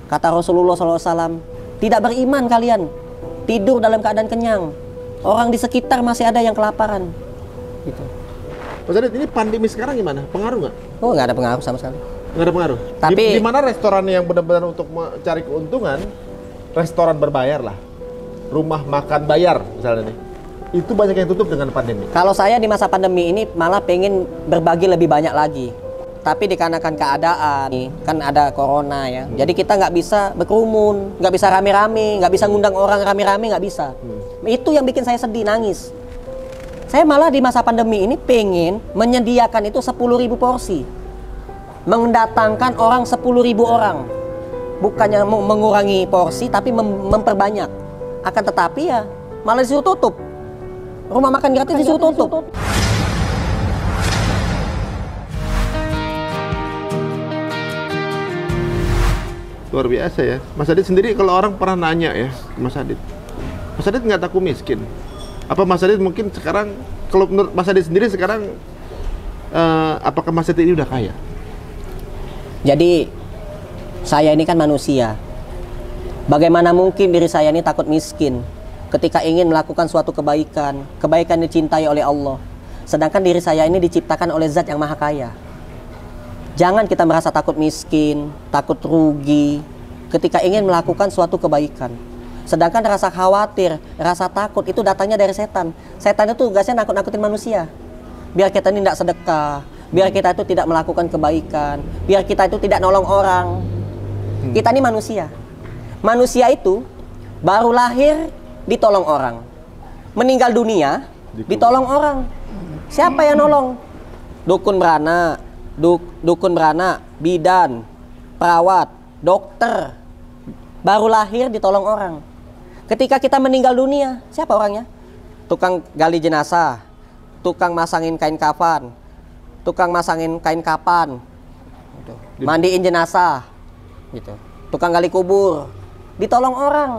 Kata Rasulullah SAW, tidak beriman kalian, tidur dalam keadaan kenyang. Orang di sekitar masih ada yang kelaparan. Gitu. Mas Adit, ini pandemi sekarang gimana? Pengaruh nggak? Oh, nggak ada pengaruh sama sekali. Nggak ada pengaruh? Tapi di mana restoran yang benar-benar untuk mencari keuntungan, restoran berbayar lah. Rumah makan bayar misalnya nih. Itu banyak yang tutup dengan pandemi. kalau saya di masa pandemi ini malah pengen berbagi lebih banyak lagi. Tapi dikarenakan keadaan, kan ada corona ya. Jadi kita nggak bisa berkerumun, nggak bisa rame-rame, nggak bisa ngundang orang rame-rame, nggak bisa. Itu yang bikin saya sedih, nangis. Saya malah di masa pandemi ini pengen menyediakan itu 10.000 porsi. Mendatangkan orang 10.000 orang. Bukannya mengurangi porsi, tapi memperbanyak. Akan tetapi ya, malah disuruh tutup. Rumah makan gratis disuruh tutup. Luar biasa ya. Mas Adit sendiri kalau orang pernah nanya ya ke Mas Adit nggak takut miskin? Apa Mas Adit mungkin sekarang, kalau menurut Mas Adit sendiri sekarang, apakah Mas Adit ini udah kaya? Jadi saya ini kan manusia. Bagaimana mungkin diri saya ini takut miskin ketika ingin melakukan suatu kebaikan dicintai oleh Allah. Sedangkan diri saya ini diciptakan oleh Zat yang Maha Kaya. Jangan kita merasa takut miskin, takut rugi ketika ingin melakukan suatu kebaikan. Sedangkan rasa khawatir, rasa takut itu datangnya dari setan. Setan itu tugasnya nakut-nakutin manusia. Biar kita ini tidak sedekah, biar kita itu tidak melakukan kebaikan, biar kita itu tidak nolong orang. Kita ini manusia. Manusia itu baru lahir ditolong orang. Meninggal dunia ditolong orang. Siapa yang nolong? Dukun beranak, bidan, perawat, dokter. Baru lahir ditolong orang. Ketika kita meninggal dunia, siapa orangnya? Tukang gali jenazah, tukang masangin kain kafan, tukang masangin kain kapan, gitu. Mandiin jenazah, gitu. Tukang gali kubur, ditolong orang.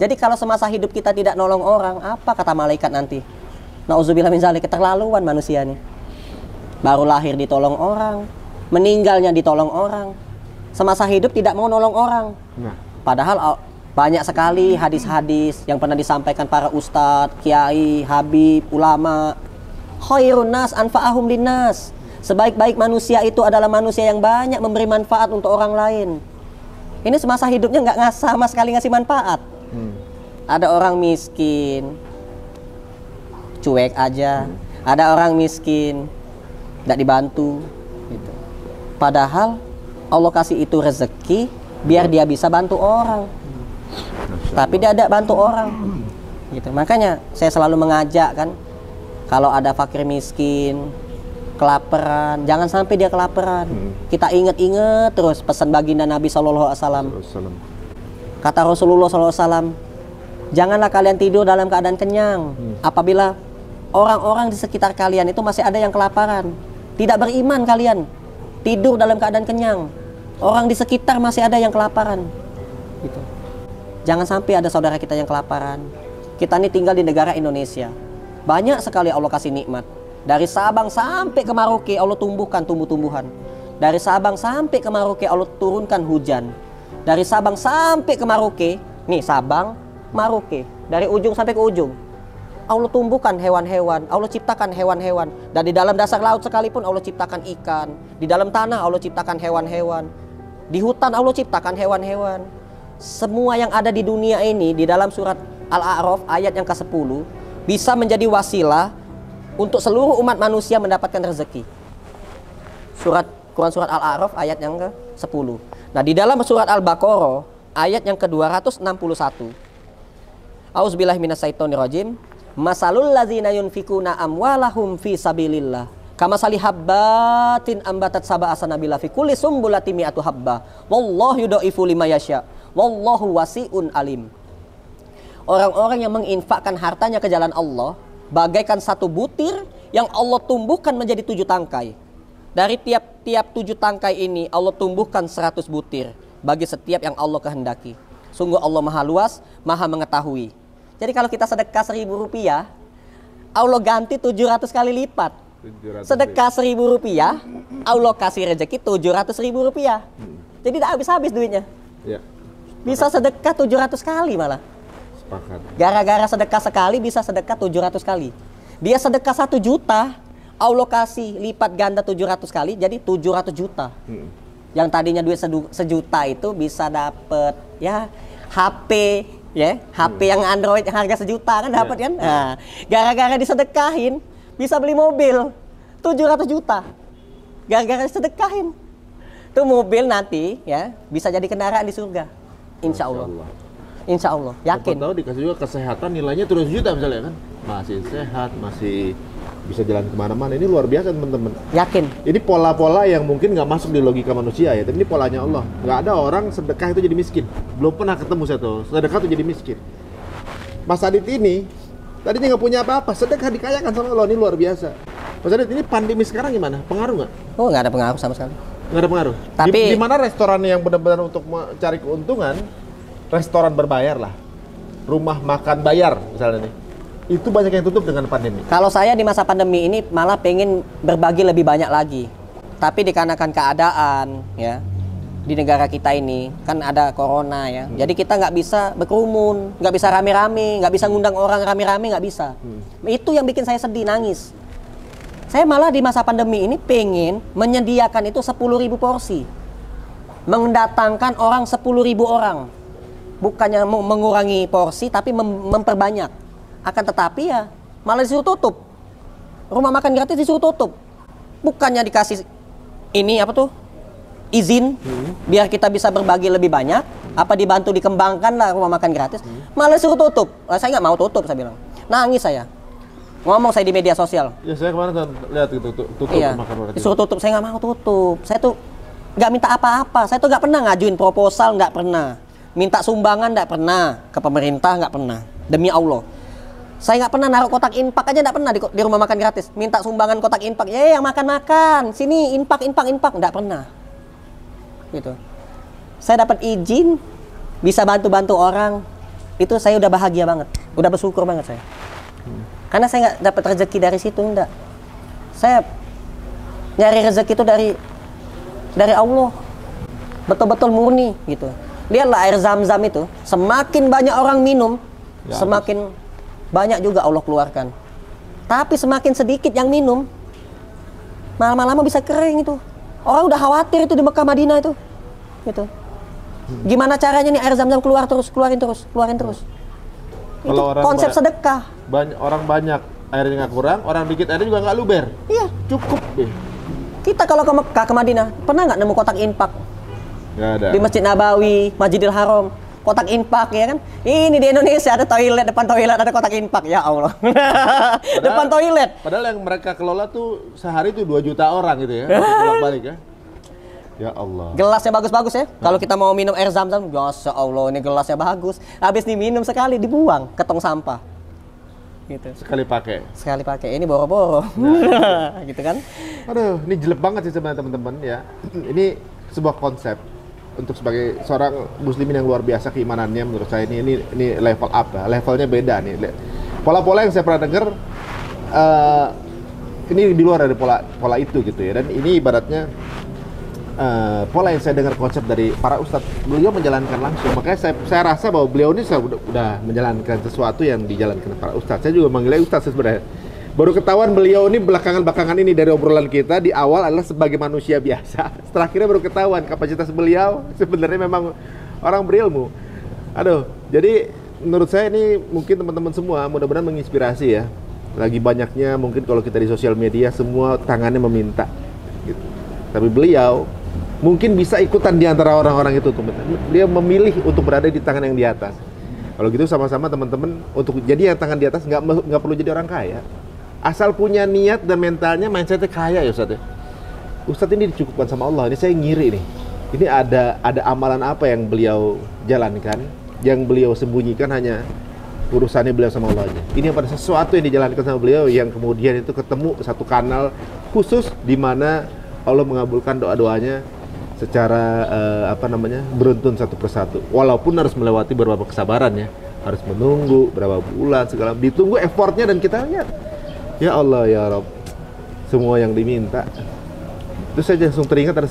Jadi kalau semasa hidup kita tidak nolong orang, apa kata malaikat nanti? Nauzubillah min dzalik, keterlaluan manusia nih. Baru lahir ditolong orang, meninggalnya ditolong orang, semasa hidup tidak mau nolong orang. Padahal banyak sekali hadis-hadis yang pernah disampaikan para ustadz, kiai, habib, ulama. Khairun nas anfa'ahum linnas. Sebaik-baik manusia itu adalah manusia yang banyak memberi manfaat untuk orang lain. Ini semasa hidupnya nggak sama sekali ngasih manfaat. Ada orang miskin, cuek aja. Ada orang miskin, tidak dibantu, gitu. Padahal Allah kasih itu rezeki biar dia bisa bantu orang, tapi dia tidak bantu orang, gitu. Makanya saya selalu mengajak kan, kalau ada fakir miskin, kelaparan, jangan sampai dia kelaparan. Kita ingat-ingat terus pesan baginda Nabi SAW. Kata Rasulullah SAW, janganlah kalian tidur dalam keadaan kenyang apabila orang-orang di sekitar kalian itu masih ada yang kelaparan. Tidak beriman kalian tidur dalam keadaan kenyang, orang di sekitar masih ada yang kelaparan, gitu. Jangan sampai ada saudara kita yang kelaparan. Kita ini tinggal di negara Indonesia, banyak sekali Allah kasih nikmat. Dari Sabang sampai ke Merauke Allah tumbuhkan tumbuh-tumbuhan. Dari Sabang sampai ke Merauke Allah turunkan hujan. Dari Sabang sampai ke Merauke, nih Sabang, Merauke, dari ujung sampai ke ujung Allah tumbuhkan hewan-hewan, Allah ciptakan hewan-hewan. Dan di dalam dasar laut sekalipun Allah ciptakan ikan. Di dalam tanah Allah ciptakan hewan-hewan. Di hutan Allah ciptakan hewan-hewan. Semua yang ada di dunia ini, di dalam surat Al-A'raf ayat yang ke-10, bisa menjadi wasilah untuk seluruh umat manusia mendapatkan rezeki. Quran surat Al-A'raf ayat yang ke-10. Nah, di dalam surat Al-Baqarah ayat yang ke-261. Auzubillahi minasyaitonirrajim. Masalul ladzina yunfikuna amwalahum fi sabilillah kamasali habbatin ambatat sab'a sanabila fi kulli sumbulatin mi'atu habba wallahu yudhaifu liman yasha wallahu wasi'un alim. Orang-orang yang menginfakkan hartanya ke jalan Allah bagaikan satu butir yang Allah tumbuhkan menjadi 7 tangkai. Dari tiap 7 tangkai ini Allah tumbuhkan 100 butir bagi setiap yang Allah kehendaki. Sungguh Allah maha luas, maha mengetahui. Jadi kalau kita sedekah 1.000 rupiah, Allah ganti 700 kali lipat. Sedekah 1.000 rupiah, Allah kasih rezeki 700.000 rupiah. Jadi tidak habis-habis duitnya. Ya. Bisa sedekah 700 kali malah. Sepakat. Gara-gara sedekah sekali bisa sedekah 700 kali. Dia sedekah 1 juta, Allah kasih lipat ganda 700 kali, jadi 700 juta. Yang tadinya duit sejuta itu bisa dapet ya HP ya, HP yang Android yang harga sejuta kan dapat kan? Nah, gara-gara disedekahin bisa beli mobil 700 juta. Gara-gara disedekahin. Tuh mobil nanti ya bisa jadi kendaraan di surga. Insya Allah. Insya Allah, yakin. Siapa tahu dikasih juga kesehatan nilainya terus juta misalnya kan, masih sehat, masih bisa jalan kemana-mana. Ini luar biasa teman-teman. Yakin. Ini pola-pola yang mungkin nggak masuk di logika manusia ya, tapi ini polanya Allah. Nggak ada orang sedekah itu jadi miskin. Belum pernah ketemu saya tuh sedekah itu jadi miskin. Mas Adit ini tadinya nggak punya apa-apa, sedekah dikayakan sama Allah. Ini luar biasa. Mas Adit, ini pandemi sekarang gimana? Pengaruh nggak? Oh, nggak ada pengaruh sama sekali. Nggak ada pengaruh. Tapi di mana restoran yang benar-benar untuk mencari keuntungan, restoran berbayar lah, rumah makan bayar misalnya nih, itu banyak yang tutup dengan pandemi. Kalau saya di masa pandemi ini malah pengen berbagi lebih banyak lagi. Tapi dikarenakan keadaan ya di negara kita ini kan ada corona ya, jadi kita nggak bisa berkerumun, nggak bisa rame-rame, nggak bisa ngundang orang rame-rame, nggak bisa. Itu yang bikin saya sedih, nangis. Saya malah di masa pandemi ini pengen menyediakan itu 10.000 porsi, mendatangkan orang 10.000 orang. Bukannya mengurangi porsi tapi memperbanyak. Akan tetapi ya malah disuruh tutup. Rumah makan gratis disuruh tutup. Bukannya dikasih ini apa tuh? Izin biar kita bisa berbagi lebih banyak, apa dibantu dikembangkan lah rumah makan gratis. Malah disuruh tutup. Saya nggak mau tutup, saya bilang. Nangis saya. Ngomong saya di media sosial. Ya saya kemarin lihat itu tutup iya, rumah makan gratis. Disuruh tutup, saya nggak mau tutup. Saya tuh nggak minta apa-apa. Saya tuh nggak pernah ngajuin proposal, nggak pernah. Minta sumbangan nggak pernah, ke pemerintah nggak pernah, demi Allah. Saya nggak pernah naruh kotak infak aja, nggak pernah di rumah makan gratis. Minta sumbangan kotak infak, ya yang makan-makan, sini infak, nggak pernah. Gitu. Saya dapat izin, bisa bantu-bantu orang, itu saya udah bahagia banget, udah bersyukur banget saya. Karena saya nggak dapat rezeki dari situ, enggak. Saya nyari rezeki itu dari Allah, betul-betul murni gitu. Lihatlah air Zam-Zam itu, semakin banyak orang minum, ya, semakin banyak juga Allah keluarkan. Tapi semakin sedikit yang minum, lama-lama bisa kering itu. Orang udah khawatir itu di Mekah Madinah itu. Gitu. Gimana caranya nih air Zam-Zam keluarin terus. Itu konsep sedekah. Orang banyak, airnya nggak kurang, orang dikit airnya juga nggak luber. Iya. Cukup deh. Kita kalau ke Mekah, ke Madinah, pernah nggak nemu kotak infak? Nggak ada. Di Masjid Nabawi, Masjidil Haram, kotak infak ya kan? Ini di Indonesia ada toilet, depan toilet ada kotak infak, ya Allah. Depan toilet. Padahal yang mereka kelola tuh sehari tuh 2 juta orang gitu ya, bolak-balik ya. Ya Allah. Gelasnya bagus-bagus ya. Kalau kita mau minum air Zam-Zam, Masya Allah ini gelasnya bagus. Habis diminum sekali dibuang ke tong sampah. Gitu. Sekali pakai. Ini boro-boro. Gitu kan? Aduh, ini jelek banget sih sebenarnya teman-teman ya. Ini sebuah konsep untuk sebagai seorang muslimin yang luar biasa keimanannya, menurut saya ini level up ya. Levelnya beda nih. Pola-pola yang saya pernah dengar ini di luar dari pola itu gitu ya. Dan ini ibaratnya pola yang saya dengar konsep dari para ustadz, beliau menjalankan langsung. Makanya saya rasa bahwa beliau ini udah menjalankan sesuatu yang dijalankan para ustadz. Saya juga manggilnya ustadz sebenarnya. Baru ketahuan beliau ini belakangan ini dari obrolan kita di awal adalah sebagai manusia biasa. Setelah akhirnya baru ketahuan kapasitas beliau sebenarnya memang orang berilmu. Aduh, jadi menurut saya ini mungkin teman-teman semua mudah-mudahan menginspirasi ya. Lagi banyaknya mungkin kalau kita di sosial media semua tangannya meminta gitu. Tapi beliau mungkin bisa ikutan di antara orang-orang itu. Dia memilih untuk berada di tangan yang di atas. Kalau gitu sama-sama teman-teman untuk jadi yang tangan di atas nggak perlu jadi orang kaya. Asal punya niat dan mentalnya, mindsetnya kaya ya Ustadz ya. Ustadz ini dicukupkan sama Allah. Ini saya ngiri nih. Ini ada amalan apa yang beliau jalankan, yang beliau sembunyikan hanya urusannya beliau sama Allah aja. Ini pada sesuatu yang dijalankan sama beliau yang kemudian itu ketemu satu kanal khusus di mana Allah mengabulkan doa-doanya secara beruntun satu persatu. Walaupun harus melewati beberapa kesabaran ya, harus menunggu berapa bulan segala, ditunggu effortnya dan kita lihat. Ya Allah ya Rabb, semua yang diminta. Terus saya langsung teringat ada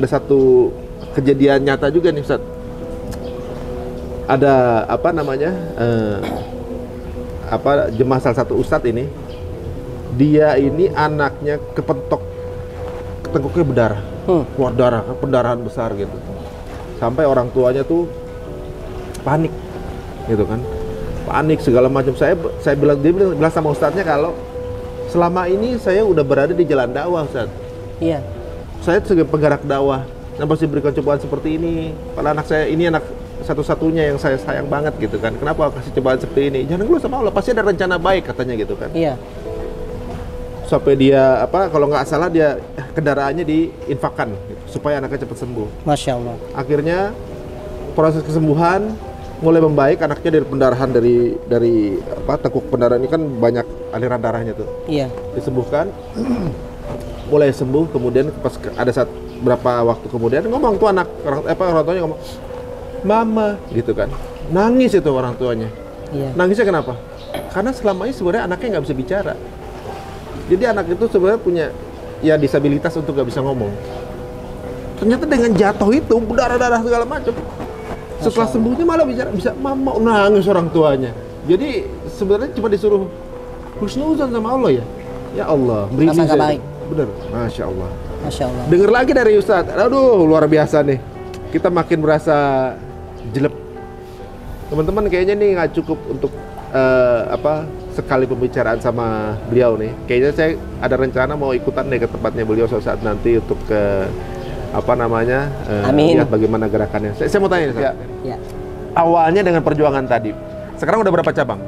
satu kejadian nyata juga nih Ustaz. Ada apa namanya? Jemaah salah satu ustadz ini, dia ini anaknya kepentok, tengkuknya berdarah, keluar darah, pendarahan besar gitu, sampai orang tuanya tuh panik, gitu kan, panik segala macam. Dia bilang sama ustadznya kalau selama ini saya udah berada di jalan dakwah Ustadz. Iya. Saya sebagai penggerak dakwah, dan pasti diberikan cobaan seperti ini. Kalau anak saya ini anak satu-satunya yang saya sayang banget gitu kan. Kenapa kasih cobaan seperti ini? Jangan dulu sama Allah, pasti ada rencana baik katanya gitu kan. Iya. Sampai dia kalau nggak salah dia kendaraannya diinfakkan gitu, supaya anaknya cepat sembuh. Masya Allah. Akhirnya proses kesembuhan mulai membaik, anaknya dari pendarahan dari tekuk pendarahan ini kan banyak aliran darahnya tuh. Iya. Disembuhkan, mulai sembuh. Kemudian pas ada saat berapa waktu kemudian ngomong tuh orang tuanya ngomong, mama gitu kan, nangis itu orang tuanya. Iya. Nangisnya kenapa? Karena selama ini sebenarnya anaknya nggak bisa bicara. Jadi anak itu sebenarnya punya ya disabilitas untuk nggak bisa ngomong. Ternyata dengan jatuh itu berdarah-darah segala macam, setelah sembuhnya malah bisa mama, nangis orang tuanya. Jadi sebenarnya cuma disuruh husnuzan sama Allah ya. Ya Allah, beri Prasangka baik. Bener, Masya Allah. Masya Allah. Dengar lagi dari Ustadz, aduh luar biasa nih. Kita makin merasa jelek. Teman-teman kayaknya nih nggak cukup untuk sekali pembicaraan sama beliau nih. Kayaknya saya ada rencana mau ikutan deh ke tempatnya beliau suatu saat nanti untuk ke Amin. lihat bagaimana gerakannya. Saya mau tanya nih, Ya. awalnya dengan perjuangan tadi, sekarang udah berapa cabang?